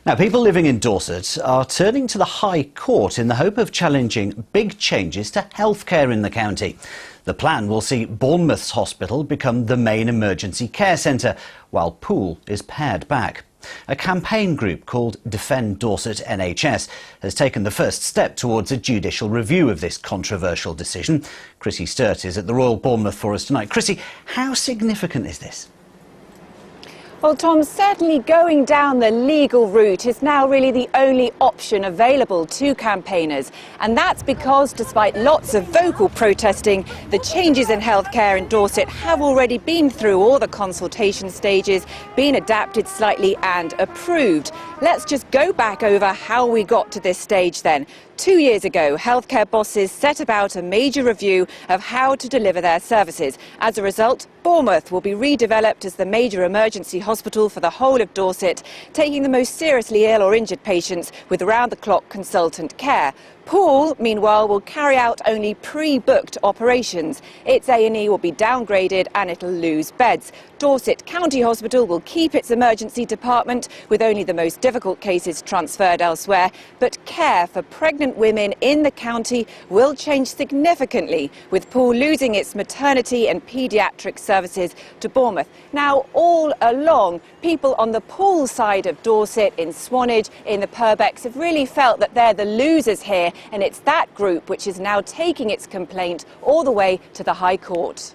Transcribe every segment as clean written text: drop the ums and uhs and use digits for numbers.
Now, people living in Dorset are turning to the High Court in the hope of challenging big changes to healthcare in the county. The plan will see Bournemouth's hospital become the main emergency care centre, while Poole is pared back. A campaign group called Defend Dorset NHS has taken the first step towards a judicial review of this controversial decision. Chrissy Sturt is at the Royal Bournemouth for us tonight. Chrissy, how significant is this? Well, Tom, certainly going down the legal route is now really the only option available to campaigners. And that's because, despite lots of vocal protesting, the changes in healthcare in Dorset have already been through all the consultation stages, been adapted slightly and approved. Let's just go back over how we got to this stage then. 2 years ago, healthcare bosses set about a major review of how to deliver their services. As a result, Bournemouth will be redeveloped as the major emergency hospital for the whole of Dorset, taking the most seriously ill or injured patients with round-the-clock consultant care. Poole, meanwhile, will carry out only pre-booked operations. Its A&E will be downgraded and it'll lose beds. Dorset County Hospital will keep its emergency department with only the most difficult cases transferred elsewhere, but care for pregnant women in the county will change significantly, with Poole losing its maternity and paediatric services to Bournemouth. Now, all along, people on the Poole side of Dorset, in Swanage, in the Purbecks, have really felt that they're the losers here, and it's that group which is now taking its complaint all the way to the High Court.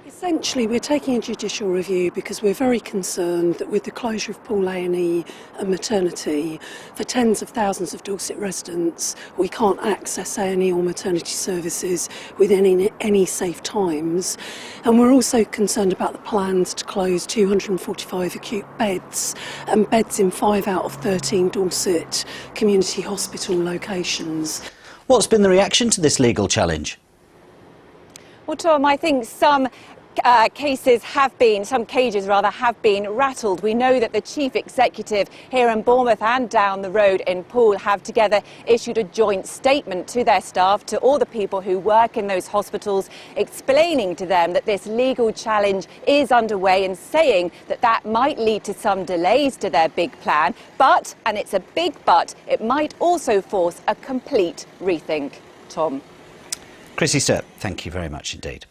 Essentially, we're taking a judicial review because we're very concerned that with the closure of Poole A&E and maternity, for tens of thousands of Dorset residents, we can't access A&E or maternity services within any safe times. And we're also concerned about the plans to close 245 acute beds and beds in 5 out of 13 Dorset community hospital locations. What's been the reaction to this legal challenge? Well, Tom, I think some cages have been rattled. We know that the chief executive here in Bournemouth and down the road in Poole have together issued a joint statement to their staff, to all the people who work in those hospitals, explaining to them that this legal challenge is underway and saying that that might lead to some delays to their big plan. But, and it's a big but, it might also force a complete rethink. Tom. Chrissy Sturt, thank you very much indeed.